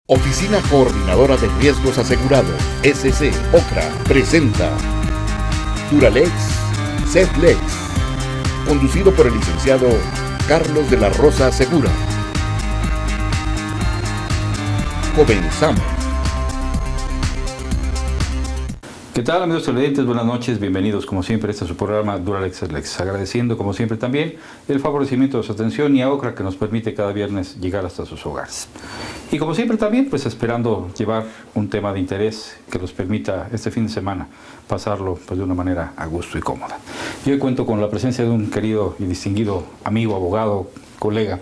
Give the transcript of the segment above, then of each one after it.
Oficina Coordinadora de Riesgos Asegurados, SC OCRA, presenta Duralex, Setlex, conducido por el licenciado Carlos de la Rosa Segura. Comenzamos. ¿Qué tal, amigos televidentes? Buenas noches, bienvenidos como siempre a este su programa Duralex Setlex, agradeciendo como siempre también el favorecimiento de su atención y a OCRA que nos permite cada viernes llegar hasta sus hogares. Y como siempre también, pues esperando llevar un tema de interés que nos permita este fin de semana pasarlo pues, de una manera a gusto y cómoda. Y hoy cuento con la presencia de un querido y distinguido amigo, abogado, colega,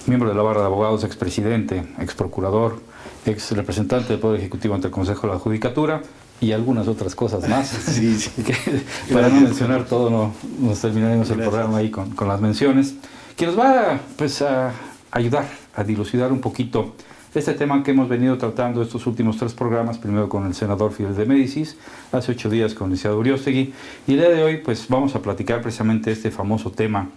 miembro de la barra de abogados, expresidente, exprocurador, ex representante del Poder Ejecutivo ante el Consejo de la Judicatura, y algunas otras cosas más. Sí, sí. Que, para no mencionar todo, no, nos terminaremos el programa ahí con las menciones, que nos va pues, a ayudar a dilucidar un poquito este tema que hemos venido tratando estos últimos 3 programas, primero con el senador Fidel de Médicis, hace 8 días con el licenciado Uriostegui, y el día de hoy pues vamos a platicar precisamente este famoso tema.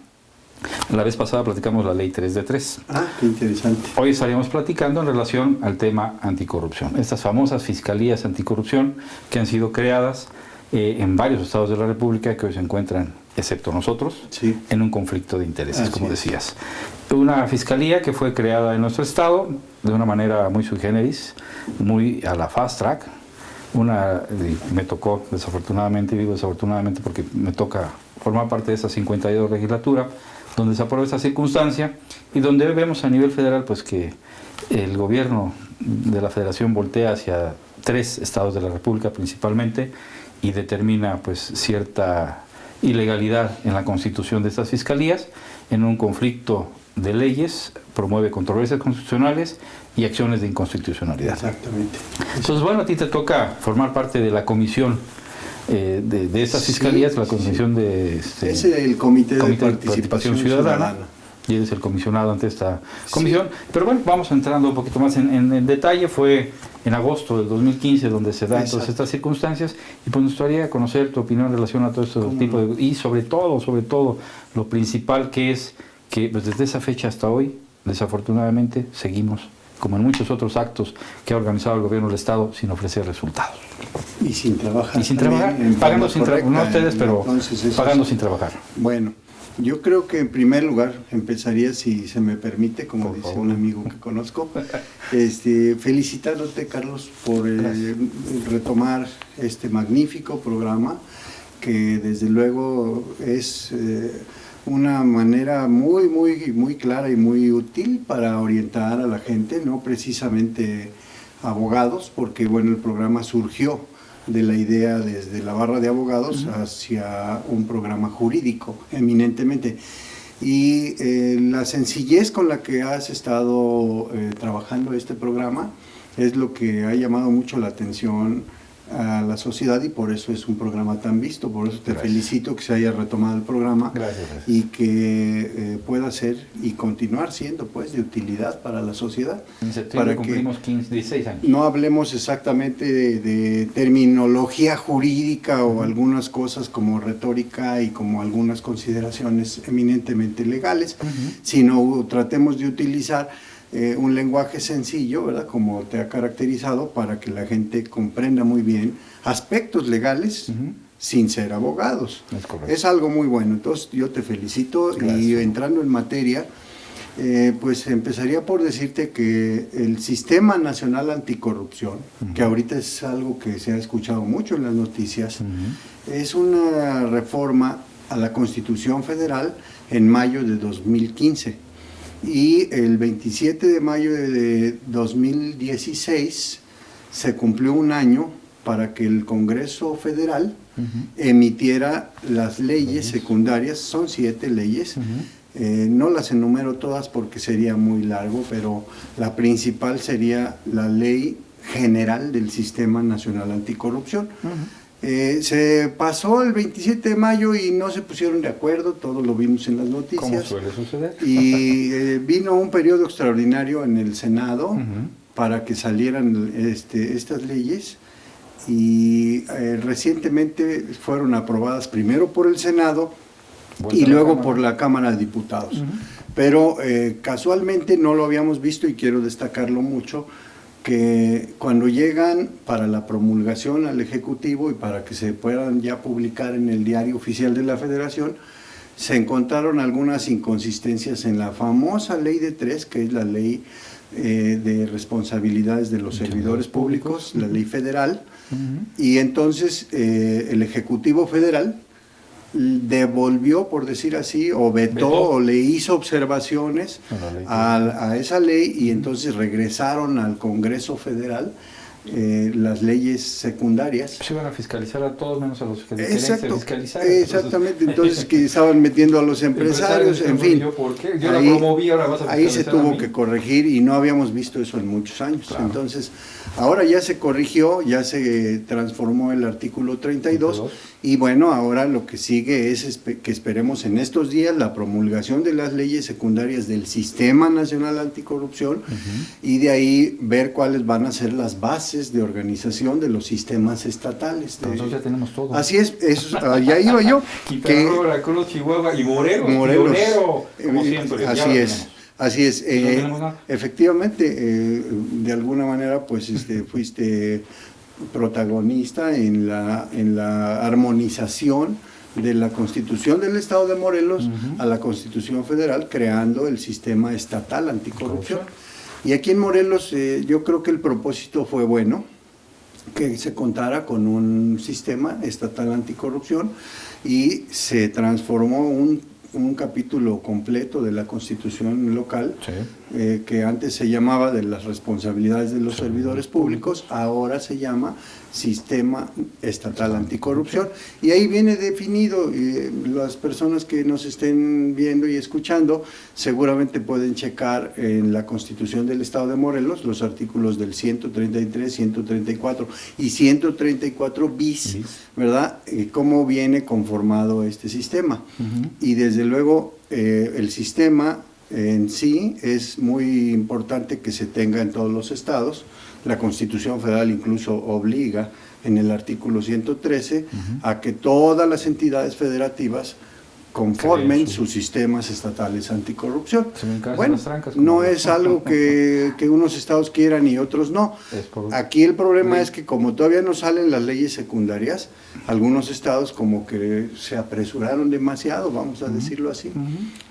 La vez pasada platicamos la ley 3 de 3. Ah, qué interesante. Hoy estaríamos platicando en relación al tema anticorrupción. Estas famosas fiscalías anticorrupción que han sido creadas en varios estados de la República que hoy se encuentran, excepto nosotros, sí, en un conflicto de intereses, así como es. decías. Una fiscalía que fue creada en nuestro estado de una manera muy sui generis, muy a la fast track. Me tocó desafortunadamente, digo desafortunadamente porque me toca formar parte de esa 52 legislatura, donde se aprueba esta circunstancia y donde vemos a nivel federal pues que el gobierno de la federación voltea hacia 3 estados de la República principalmente y determina pues cierta ilegalidad en la constitución de estas fiscalías, en un conflicto de leyes, promueve controversias constitucionales y acciones de inconstitucionalidad. Exactamente. Entonces, bueno, a ti te toca formar parte de la comisión de estas fiscalías, la comisión de... Es el Comité de Participación Ciudadana. Y eres el comisionado ante esta comisión. Sí. Pero bueno, vamos entrando un poquito más en detalle. Fue en agosto del 2015 donde se dan todas estas circunstancias y pues nos gustaría conocer tu opinión en relación a todo este tipo de... Y sobre todo, lo principal que es que pues, desde esa fecha hasta hoy, desafortunadamente, seguimos como en muchos otros actos que ha organizado el gobierno del Estado, sin ofrecer resultados. Y sin trabajar. Y sin trabajar, pagando sin trabajar, no ustedes, pero pagando sin trabajar. Bueno, yo creo que en primer lugar empezaría, si se me permite, como dice un amigo que conozco, felicitándote, Carlos, por retomar este magnífico programa, que desde luego es... una manera muy clara y muy útil para orientar a la gente, no precisamente abogados, porque bueno, el programa surgió de la idea desde la barra de abogados hacia un programa jurídico, eminentemente. Y la sencillez con la que has estado trabajando este programa es lo que ha llamado mucho la atención a la sociedad y por eso es un programa tan visto, por eso te felicito que se haya retomado el programa. Gracias. Y que pueda ser y continuar siendo pues de utilidad para la sociedad. En septiembre cumplimos 16 años. No hablemos exactamente de terminología jurídica o algunas cosas como retórica y como algunas consideraciones eminentemente legales, sino tratemos de utilizar un lenguaje sencillo, ¿verdad? Como te ha caracterizado, para que la gente comprenda muy bien aspectos legales sin ser abogados. Es algo muy bueno, entonces yo te felicito. Gracias. Y entrando en materia, pues empezaría por decirte que el Sistema Nacional Anticorrupción, que ahorita es algo que se ha escuchado mucho en las noticias, es una reforma a la Constitución Federal en mayo de 2015. Y el 27 de mayo de 2016 se cumplió un año para que el Congreso Federal emitiera las leyes secundarias, son 7 leyes, no las enumero todas porque sería muy largo, pero la principal sería la Ley General del Sistema Nacional Anticorrupción. Se pasó el 27 de mayo y no se pusieron de acuerdo, todos lo vimos en las noticias. ¿Cómo suele suceder? Y vino un periodo extraordinario en el Senado para que salieran estas leyes y recientemente fueron aprobadas primero por el Senado y luego por la Cámara de Diputados. Pero casualmente no lo habíamos visto y quiero destacarlo mucho, que cuando llegan para la promulgación al Ejecutivo y para que se puedan ya publicar en el Diario Oficial de la Federación, se encontraron algunas inconsistencias en la famosa Ley de 3, que es la Ley de Responsabilidades de los Servidores Públicos, la Ley Federal, y entonces el Ejecutivo Federal devolvió, por decir así, o vetó o le hizo observaciones a esa ley, y entonces regresaron al Congreso Federal las leyes secundarias. Se iban a fiscalizar a todos menos a los que querían ser fiscalizados. Exactamente, entonces que estaban metiendo a los empresarios, en fin. Yo la promoví, ahora vas a ahí se tuvo que corregir y no habíamos visto eso en muchos años. Claro. Entonces, ahora ya se corrigió, ya se transformó el artículo 32 y bueno, ahora lo que sigue es que esperemos en estos días la promulgación de las leyes secundarias del Sistema Nacional Anticorrupción y de ahí ver cuáles van a ser las bases de organización de los sistemas estatales. Nosotros ya tenemos todo. Así es, ya iba yo. Quintana, Veracruz, Chihuahua y Morelos, pionero, como siempre. Así es. Efectivamente, de alguna manera, pues fuiste protagonista en la armonización de la Constitución del Estado de Morelos a la Constitución Federal, creando el sistema estatal anticorrupción. Y aquí en Morelos yo creo que el propósito fue bueno, que se contara con un sistema estatal anticorrupción y se transformó un capítulo completo de la Constitución local, que antes se llamaba de las responsabilidades de los servidores públicos, ahora se llama Sistema Estatal Anticorrupción, y ahí viene definido. Las personas que nos estén viendo y escuchando seguramente pueden checar en la Constitución del Estado de Morelos los artículos del 133, 134 y 134 bis, ¿verdad? Cómo viene conformado este sistema. Y desde luego el sistema en sí es muy importante que se tenga en todos los estados. La Constitución Federal incluso obliga en el artículo 113 a que todas las entidades federativas conformen sus sistemas estatales anticorrupción. Bueno, no es algo que unos estados quieran y otros no. Aquí el problema es que como todavía no salen las leyes secundarias, algunos estados como que se apresuraron demasiado, vamos a decirlo así,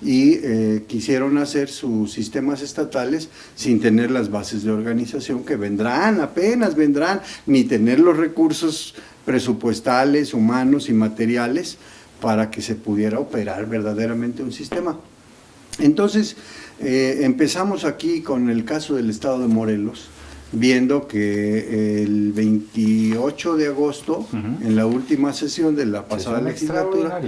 y quisieron hacer sus sistemas estatales sin tener las bases de organización que apenas vendrán, ni tener los recursos presupuestales, humanos y materiales para que se pudiera operar verdaderamente un sistema. Entonces, empezamos aquí con el caso del Estado de Morelos, viendo que el 28 de agosto, en la última sesión de la pasada legislatura,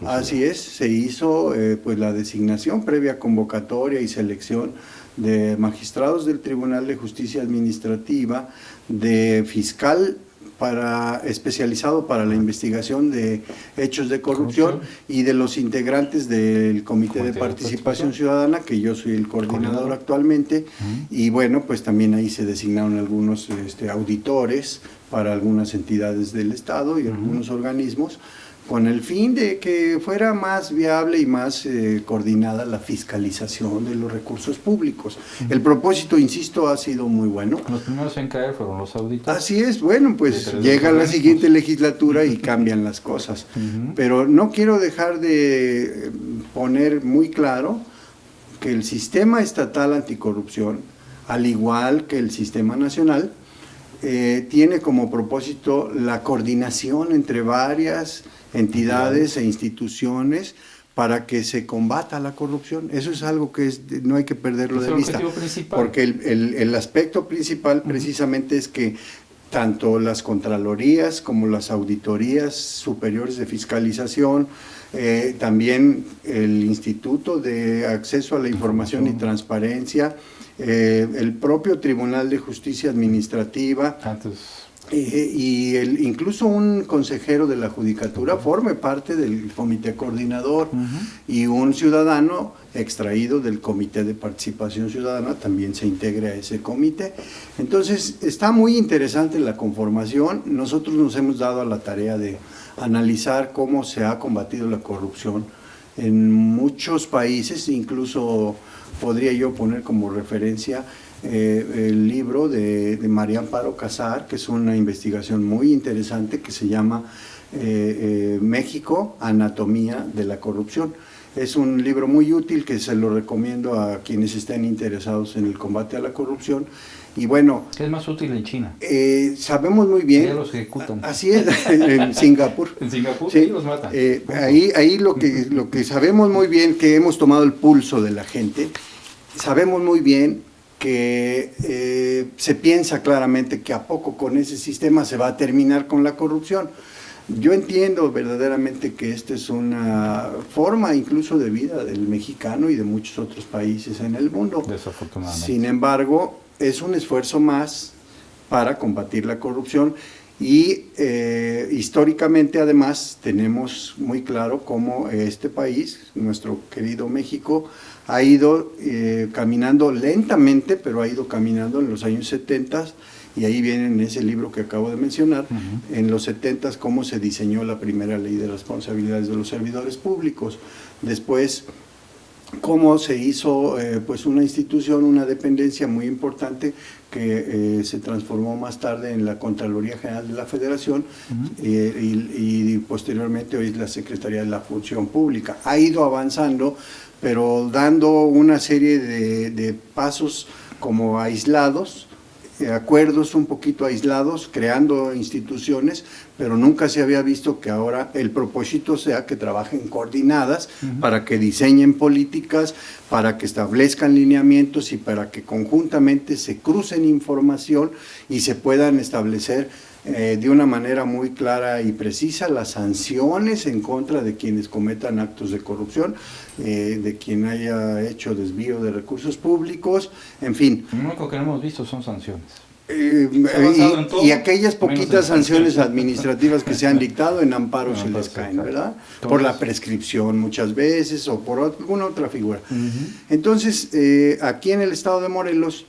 así es, se hizo pues la designación previa convocatoria y selección de magistrados del Tribunal de Justicia Administrativa, de fiscal especializado para la investigación de hechos de corrupción y de los integrantes del Comité de Participación Ciudadana, que yo soy el coordinador actualmente, y bueno, pues también ahí se designaron algunos auditores para algunas entidades del Estado y algunos organismos, con el fin de que fuera más viable y más coordinada la fiscalización de los recursos públicos. El propósito, insisto, ha sido muy bueno. Los primeros en caer fueron los auditores. Así es, bueno, pues llega la siguiente legislatura y cambian las cosas. Pero no quiero dejar de poner muy claro que el sistema estatal anticorrupción, al igual que el sistema nacional, tiene como propósito la coordinación entre varias entidades e instituciones para que se combata la corrupción. Eso es algo que no hay que perderlo de vista, porque el aspecto principal precisamente es que tanto las contralorías como las auditorías superiores de fiscalización, también el Instituto de Acceso a la Información y Transparencia, el propio Tribunal de Justicia Administrativa, y incluso un consejero de la Judicatura forme parte del comité coordinador, y un ciudadano extraído del Comité de Participación Ciudadana también se integre a ese comité. Entonces está muy interesante la conformación. Nosotros nos hemos dado a la tarea de analizar cómo se ha combatido la corrupción en muchos países, incluso podría yo poner como referencia el libro de María Amparo Casar, que es una investigación muy interesante que se llama México, Anatomía de la Corrupción. Es un libro muy útil que se lo recomiendo a quienes estén interesados en el combate a la corrupción. Y bueno, es más útil en China. Sabemos muy bien. Allá los ejecutan. Así es, en Singapur. En Singapur sí, los matan. Ahí lo que sabemos muy bien, que hemos tomado el pulso de la gente, sabemos muy bien que se piensa claramente que a poco con ese sistema se va a terminar con la corrupción. Yo entiendo verdaderamente que esta es una forma incluso de vida del mexicano y de muchos otros países en el mundo. Desafortunadamente. Sin embargo, es un esfuerzo más para combatir la corrupción y históricamente además tenemos muy claro cómo este país, nuestro querido México, ha ido caminando lentamente, pero ha ido caminando en los años 70. Y ahí viene en ese libro que acabo de mencionar, en los 70 cómo se diseñó la primera ley de responsabilidades de los servidores públicos. Después, cómo se hizo pues una institución, una dependencia muy importante que se transformó más tarde en la Contraloría General de la Federación y posteriormente hoy es la Secretaría de la Función Pública. Ha ido avanzando, pero dando una serie de pasos como aislados, acuerdos un poquito aislados, creando instituciones, pero nunca se había visto que ahora el propósito sea que trabajen coordinadas para que diseñen políticas, para que establezcan lineamientos y para que conjuntamente se crucen información y se puedan establecer de una manera muy clara y precisa las sanciones en contra de quienes cometan actos de corrupción, de quien haya hecho desvío de recursos públicos, en fin. Lo único que no hemos visto son sanciones. Y aquellas poquitas sanciones administrativas que se han dictado en amparos se les caen, ¿verdad? Por la prescripción muchas veces o por alguna otra figura. Entonces, aquí en el estado de Morelos,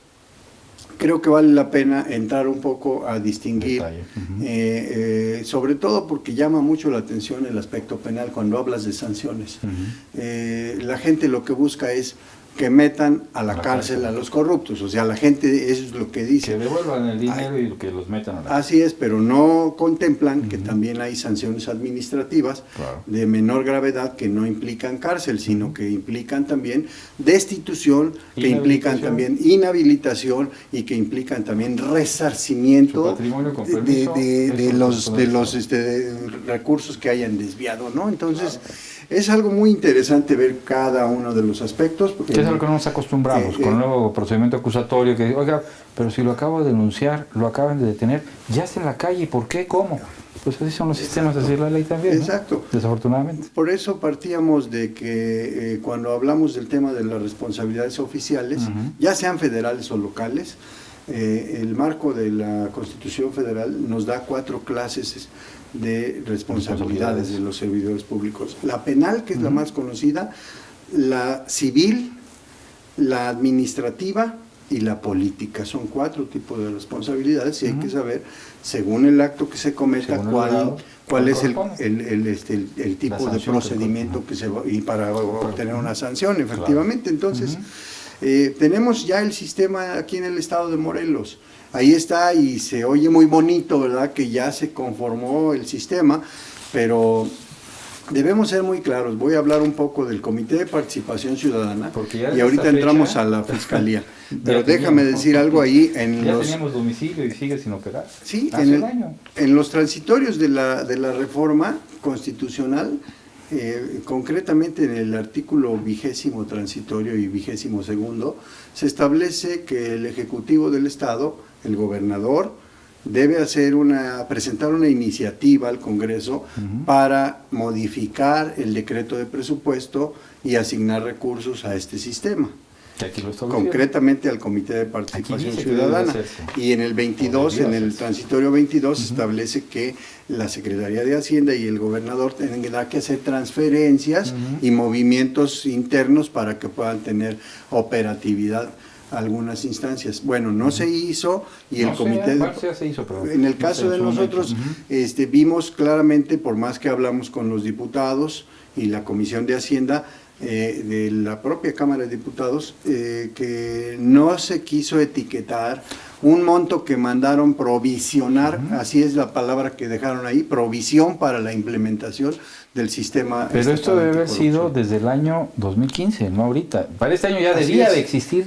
creo que vale la pena entrar un poco a distinguir, sobre todo porque llama mucho la atención el aspecto penal cuando hablas de sanciones. La gente lo que busca es que metan a la cárcel a los corruptos, o sea, la gente eso es lo que dice. Que devuelvan el dinero y que los metan a la cárcel. Así es, pero no contemplan que también hay sanciones administrativas de menor gravedad que no implican cárcel, sino que implican también destitución, que implican también inhabilitación y que implican también resarcimiento de los recursos que hayan desviado, ¿no? Entonces, es algo muy interesante ver cada uno de los aspectos. Que es algo que no nos acostumbramos, con el nuevo procedimiento acusatorio, que oiga, pero si lo acabo de denunciar, lo acaban de detener, ya está en la calle, ¿por qué? ¿Cómo? Pues así son los sistemas, así es la ley también, exacto. ¿no? Desafortunadamente. Por eso partíamos de que cuando hablamos del tema de las responsabilidades oficiales, ya sean federales o locales, el marco de la Constitución Federal nos da 4 clases de responsabilidades de los servidores públicos. La penal, que es la más conocida, la civil, la administrativa y la política. Son 4 tipos de responsabilidades y hay que saber, según el acto que se cometa, cuál es el tipo de procedimiento que se va, y para obtener una sanción, efectivamente. Entonces, tenemos ya el sistema aquí en el estado de Morelos. Ahí está y se oye muy bonito, ¿verdad? Que ya se conformó el sistema, pero debemos ser muy claros. Voy a hablar un poco del Comité de Participación Ciudadana y ahorita entramos a la Fiscalía. Pero déjame decir algo ahí. Ya teníamos domicilio y sigue sin operar. Sí, en los transitorios de la reforma constitucional, concretamente en el artículo 20º transitorio y 22º, se establece que el Ejecutivo del Estado, el gobernador, debe presentar una iniciativa al Congreso para modificar el decreto de presupuesto y asignar recursos a este sistema. Concretamente al Comité de Participación Ciudadana. Y en el 22, en el transitorio 22, establece que la Secretaría de Hacienda y el gobernador tendrán que hacer transferencias y movimientos internos para que puedan tener operatividad algunas instancias. Bueno, no se hizo y el comité... En el caso de nosotros, vimos claramente, por más que hablamos con los diputados y la Comisión de Hacienda, de la propia Cámara de Diputados, que no se quiso etiquetar un monto que mandaron provisionar, así es la palabra que dejaron ahí, provisión para la implementación del sistema. Pero esto debe haber sido desde el año 2015, no ahorita. Para este año ya debía de existir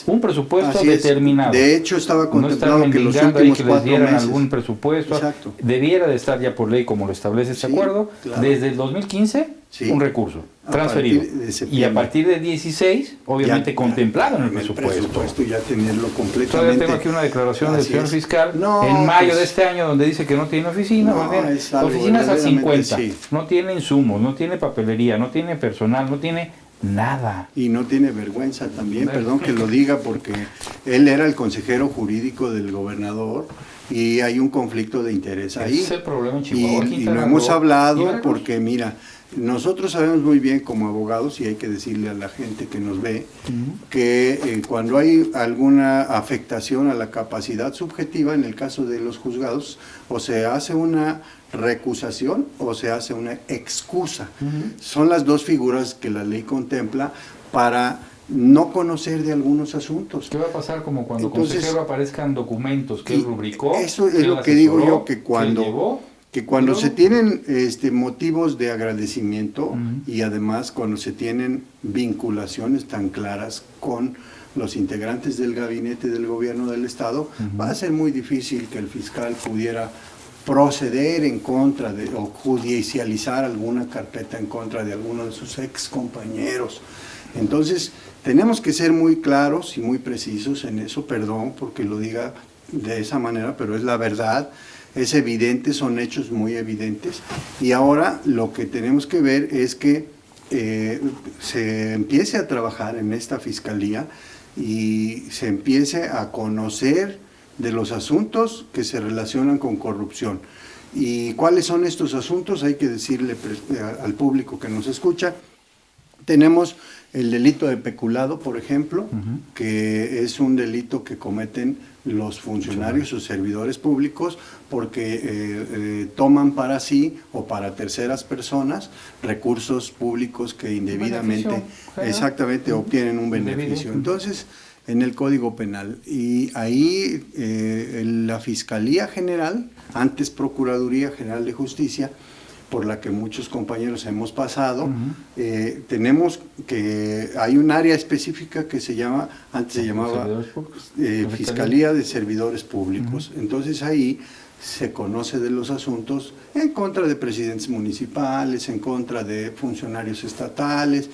un presupuesto determinado. De hecho, estaba contemplado no que los últimos que les dieran meses algún presupuesto. Exacto. Debiera de estar ya por ley, como lo establece este acuerdo, claro. Desde el 2015, un recurso transferido. Y a partir del 16, obviamente ya, contemplado en el presupuesto. Ya tenerlo completamente. Todavía tengo aquí una declaración del señor fiscal en mayo de este año donde dice que no tiene oficina. Oficinas a 50. No tiene insumos, no tiene papelería, no tiene personal, no tiene nada. Y no tiene vergüenza también, perdón que lo diga, porque él era el consejero jurídico del gobernador y hay un conflicto de interés ahí. Ese es el problema en Chihuahua. Y lo hemos hablado porque, mira, nosotros sabemos muy bien como abogados, y hay que decirle a la gente que nos ve, que cuando hay alguna afectación a la capacidad subjetiva, en el caso de los juzgados, o se hace una recusación o se hace una excusa. Son las dos figuras que la ley contempla para no conocer de algunos asuntos. ¿Qué va a pasar como cuando consejero aparezcan documentos que él rubricó? Eso es lo que digo yo, que cuando se tienen motivos de agradecimiento y además cuando se tienen vinculaciones tan claras con los integrantes del gabinete del gobierno del Estado, va a ser muy difícil que el fiscal pudiera proceder en contra de o judicializar alguna carpeta en contra de alguno de sus ex compañeros. Entonces, tenemos que ser muy claros y muy precisos en eso, perdón porque lo diga de esa manera, pero es la verdad. Es evidente, son hechos muy evidentes, y ahora lo que tenemos que ver es que se empiece a trabajar en esta fiscalía y se empiece a conocer de los asuntos que se relacionan con corrupción. ¿Y cuáles son estos asuntos? Hay que decirle al público que nos escucha. Tenemos el delito de peculado, por ejemplo, que es un delito que cometen los funcionarios o servidores públicos porque toman para sí o para terceras personas recursos públicos que indebidamente, obtienen un beneficio. Entonces, en el Código Penal, y ahí la Fiscalía General, antes Procuraduría General de Justicia, por la que muchos compañeros hemos pasado, tenemos que hay un área específica que se llama, antes se llamaba Fiscalía de Servidores Públicos. Entonces ahí se conoce de los asuntos en contra de presidentes municipales, en contra de funcionarios estatales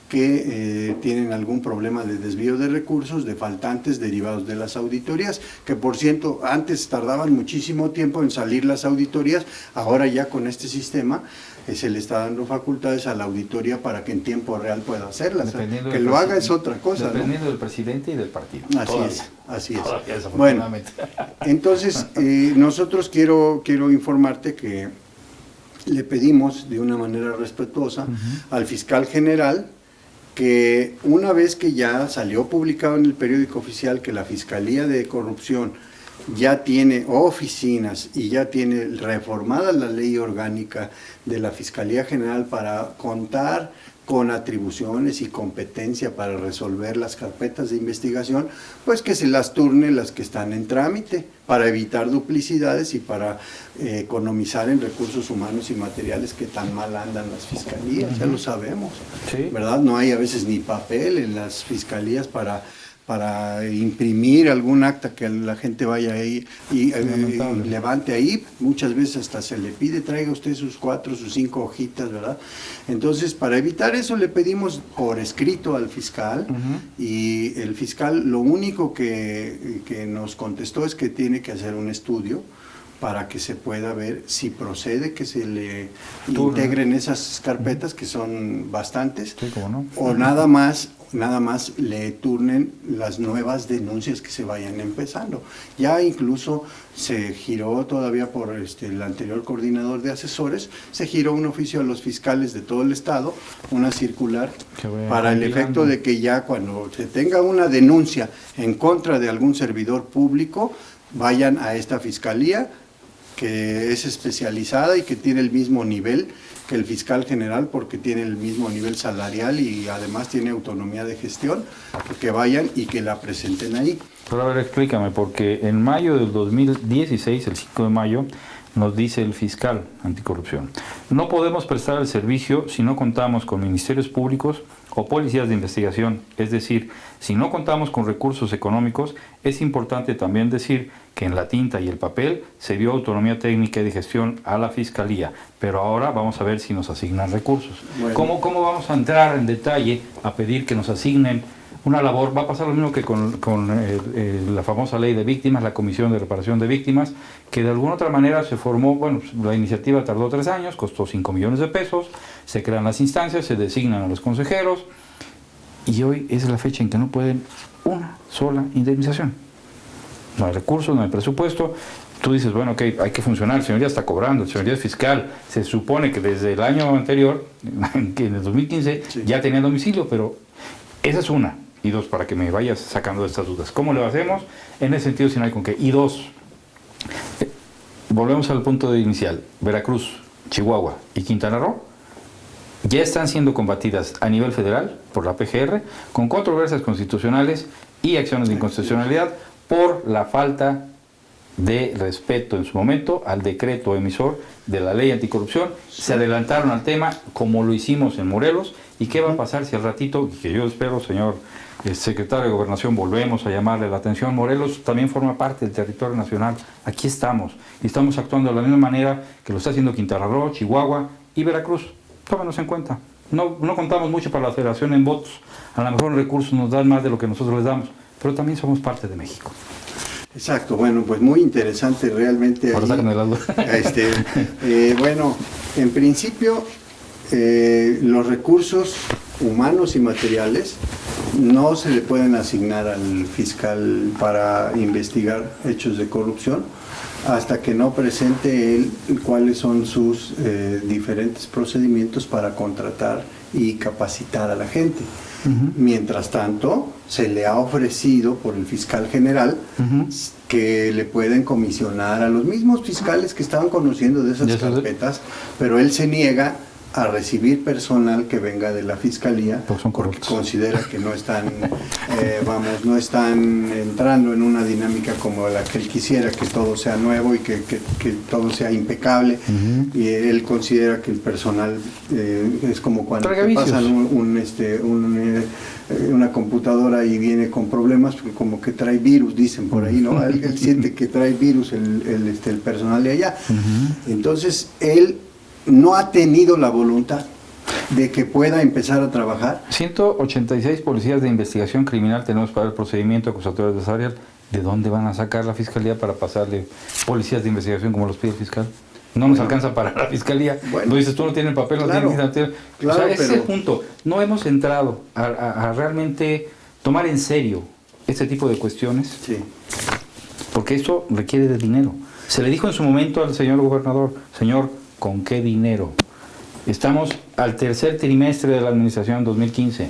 que tienen algún problema de desvío de recursos, de faltantes derivados de las auditorías, que por cierto antes tardaban muchísimo tiempo en salir las auditorías, ahora ya con este sistema se le está dando facultades a la auditoría para que en tiempo real pueda hacerlas. Que lo haga es otra cosa, dependiendo del presidente y del partido. Así es. Bueno, entonces nosotros quiero informarte que le pedimos de una manera respetuosa al fiscal general que una vez que ya salió publicado en el periódico oficial que la Fiscalía de Corrupción ya tiene oficinas y ya tiene reformada la ley orgánica de la Fiscalía General para contar con atribuciones y competencia para resolver las carpetas de investigación, pues que se las turne las que están en trámite para evitar duplicidades y para economizar en recursos humanos y materiales que tan mal andan las fiscalías, ya lo sabemos, ¿verdad? No hay a veces ni papel en las fiscalías para imprimir algún acta que la gente vaya ahí y levante ahí. Muchas veces hasta se le pide, traiga usted sus 4, sus 5 hojitas, ¿verdad? Entonces, para evitar eso le pedimos por escrito al fiscal y el fiscal lo único que nos contestó es que tiene que hacer un estudio para que se pueda ver si procede que se le integren esas carpetas, que son bastantes, o nada más le turnen las nuevas denuncias que se vayan empezando. Ya incluso se giró todavía por el anterior coordinador de asesores, se giró un oficio a los fiscales de todo el estado, una circular, para el efecto de que ya cuando se tenga una denuncia en contra de algún servidor público, vayan a esta fiscalía, que es especializada y que tiene el mismo nivel que el fiscal general, porque tiene el mismo nivel salarial y además tiene autonomía de gestión, que vayan y que la presenten ahí. Pero a ver, explícame, porque en mayo del 2016, el 5 de mayo, nos dice el fiscal anticorrupción: no podemos prestar el servicio si no contamos con ministerios públicos o policías de investigación. Es decir, si no contamos con recursos económicos, es importante también decir que en la tinta y el papel se dio autonomía técnica y de gestión a la Fiscalía, pero ahora vamos a ver si nos asignan recursos. Bueno. ¿Cómo vamos a entrar en detalle a pedir que nos asignen una labor? Va a pasar lo mismo que con la famosa ley de víctimas, la Comisión de Reparación de Víctimas, que de alguna otra manera se formó. Bueno, la iniciativa tardó 3 años, costó 5 millones de pesos, se crean las instancias, se designan a los consejeros, y hoy es la fecha en que no pueden una sola indemnización. No hay recursos, no hay presupuesto. Tú dices, bueno, ok, hay que funcionar, el señor ya está cobrando, el señor ya es fiscal. Se supone que desde el año anterior, que en el 2015, sí, ya tenía domicilio, pero esa es una. Y dos, para que me vayas sacando de estas dudas. ¿Cómo lo hacemos? En ese sentido, si no hay con qué. Y dos, volvemos al punto inicial. Veracruz, Chihuahua y Quintana Roo ya están siendo combatidas a nivel federal por la PGR con controversias constitucionales y acciones de inconstitucionalidad por la falta de respeto en su momento al decreto emisor de la ley anticorrupción. Se adelantaron al tema como lo hicimos en Morelos. ¿Y qué va a pasar si al ratito, que yo espero, señor secretario de Gobernación, volvemos a llamarle la atención? Morelos también forma parte del territorio nacional. Aquí estamos y estamos actuando de la misma manera que lo está haciendo Quintana Roo, Chihuahua y Veracruz. Tómenos en cuenta. No contamos mucho para la federación en votos. A lo mejor en recursos nos dan más de lo que nosotros les damos, pero también somos parte de México. Exacto, bueno, pues muy interesante realmente. Ahora sáquenme las dudas. Bueno, en principio, los recursos humanos y materiales no se le pueden asignar al fiscal para investigar hechos de corrupción hasta que no presente él cuáles son sus diferentes procedimientos para contratar y capacitar a la gente. Mientras tanto, se le ha ofrecido por el fiscal general que le pueden comisionar a los mismos fiscales que estaban conociendo de esas carpetas, pero él se niega a recibir personal que venga de la fiscalía porque considera que no están no están entrando en una dinámica como la que él quisiera, que todo sea nuevo y que todo sea impecable. Y él considera que el personal es como cuando te pasan una computadora y viene con problemas, como que trae virus, dicen por ahí, ¿no? Él siente que trae virus el personal de allá. Entonces él no ha tenido la voluntad de que pueda empezar a trabajar. 186 policías de investigación criminal tenemos para el procedimiento acusatorio adversarial. ¿De dónde van a sacar la fiscalía para pasarle policías de investigación como los pide el fiscal? No nos alcanza para la fiscalía. Bueno, dices, tú no tienes papel, no tienes... o sea, ese es el punto. No hemos entrado a realmente tomar en serio este tipo de cuestiones, porque esto requiere de dinero. Se le dijo en su momento al señor gobernador, señor, ¿con qué dinero? Estamos al tercer trimestre de la administración 2015.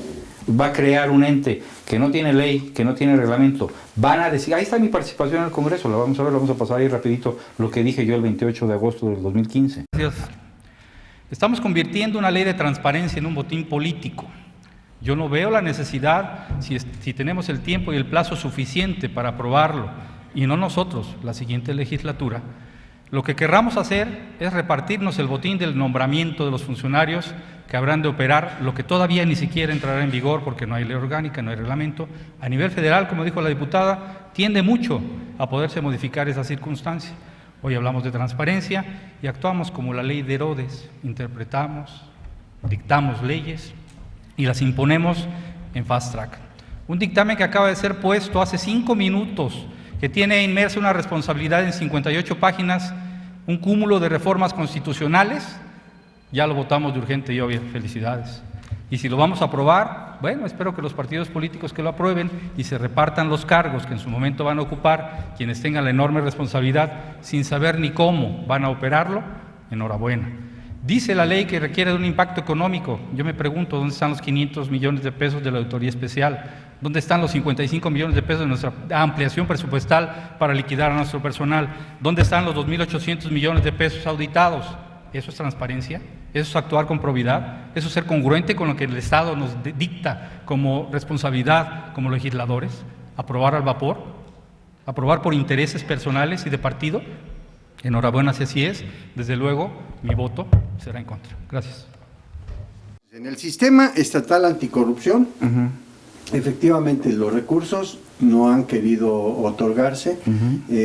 Va a crear un ente que no tiene ley, que no tiene reglamento. Van a decir, ahí está mi participación en el Congreso, la vamos a ver, la vamos a pasar ahí rapidito, lo que dije yo el 28 de agosto del 2015. Gracias. Estamos convirtiendo una ley de transparencia en un botín político. Yo no veo la necesidad, si tenemos el tiempo y el plazo suficiente para aprobarlo, y no nosotros, la siguiente legislatura, lo que querramos hacer es repartirnos el botín del nombramiento de los funcionarios que habrán de operar, lo que todavía ni siquiera entrará en vigor porque no hay ley orgánica, no hay reglamento. A nivel federal, como dijo la diputada, tiende mucho a poderse modificar esa circunstancia. Hoy hablamos de transparencia y actuamos como la ley de Herodes, interpretamos, dictamos leyes y las imponemos en fast track. Un dictamen que acaba de ser puesto hace 5 minutos, que tiene inmersa una responsabilidad en 58 páginas, un cúmulo de reformas constitucionales, ya lo votamos de urgente y obvia, felicidades. Y si lo vamos a aprobar, bueno, espero que los partidos políticos que lo aprueben y se repartan los cargos que en su momento van a ocupar, quienes tengan la enorme responsabilidad, sin saber ni cómo van a operarlo, enhorabuena. Dice la ley que requiere de un impacto económico. Yo me pregunto, ¿dónde están los 500 millones de pesos de la auditoría especial? ¿Dónde están los 55 millones de pesos de nuestra ampliación presupuestal para liquidar a nuestro personal? ¿Dónde están los 2.800 millones de pesos auditados? ¿Eso es transparencia? ¿Eso es actuar con probidad? ¿Eso es ser congruente con lo que el Estado nos dicta como responsabilidad como legisladores? ¿Aprobar al vapor? ¿Aprobar por intereses personales y de partido? Enhorabuena si así es. Desde luego, mi voto será en contra. Gracias. En el sistema estatal anticorrupción, efectivamente los recursos no han querido otorgarse.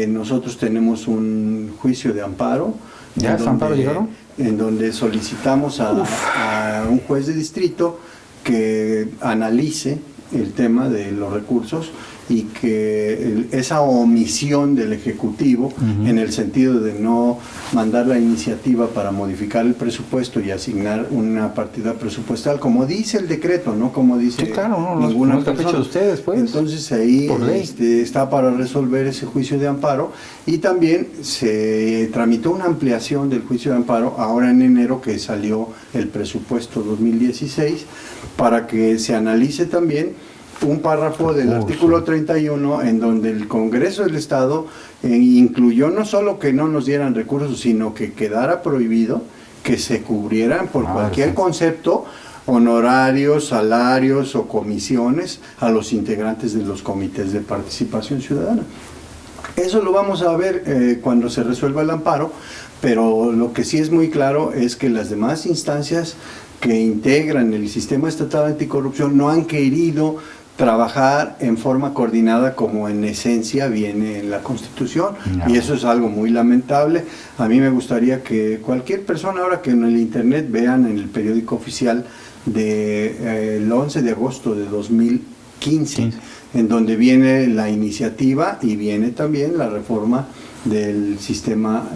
Nosotros tenemos un juicio de amparo. ¿Ya ese amparo llegaron? En donde solicitamos a un juez de distrito que analice el tema de los recursos y que esa omisión del Ejecutivo en el sentido de no mandar la iniciativa para modificar el presupuesto y asignar una partida presupuestal, como dice el decreto, no como dice ninguna persona. De ustedes, pues. Entonces ahí está para resolver ese juicio de amparo, y también se tramitó una ampliación del juicio de amparo ahora en enero, que salió el presupuesto 2016, para que se analice también un párrafo del artículo 31 en donde el Congreso del Estado incluyó no solo que no nos dieran recursos, sino que quedara prohibido que se cubrieran por cualquier concepto honorarios, salarios o comisiones a los integrantes de los comités de participación ciudadana. Eso lo vamos a ver cuando se resuelva el amparo, pero lo que sí es muy claro es que las demás instancias que integran el sistema estatal anticorrupción no han querido trabajar en forma coordinada como en esencia viene en la Constitución, y eso es algo muy lamentable. A mí me gustaría que cualquier persona, ahora que en el internet vean en el periódico oficial el 11 de agosto de 2015, en donde viene la iniciativa y viene también la reforma del sistema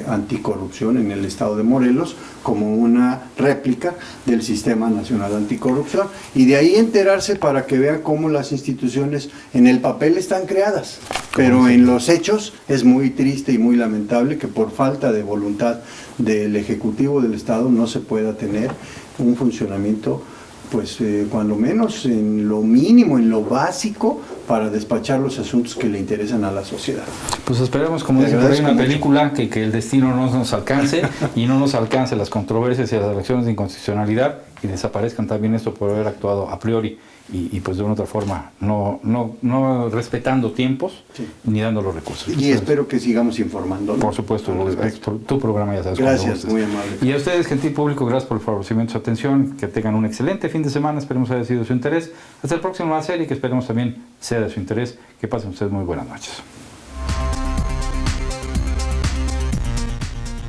anticorrupción en el estado de Morelos como una réplica del Sistema Nacional Anticorrupción, y de ahí enterarse para que vea cómo las instituciones en el papel están creadas, pero en los hechos es muy triste y muy lamentable que por falta de voluntad del Ejecutivo del Estado no se pueda tener un funcionamiento, pues cuando menos en lo mínimo, en lo básico, para despachar los asuntos que le interesan a la sociedad. Pues esperemos, como dice por ahí una película, que el destino no nos alcance y no nos alcance las controversias y las elecciones de inconstitucionalidad, y desaparezcan también esto por haber actuado a priori y pues de una otra forma, no respetando tiempos ni dando los recursos. Y entonces, espero que sigamos informando, ¿no? Por supuesto, tu programa ya sabes. Gracias, muy amable. Y a ustedes, gentil público, gracias por el favorecimiento de su atención, que tengan un excelente fin de semana, esperemos haya sido de su interés. Hasta el próximo serie, que esperemos también sea de su interés. Que pasen ustedes muy buenas noches.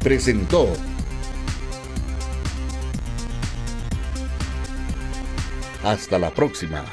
Presentó Hasta la próxima.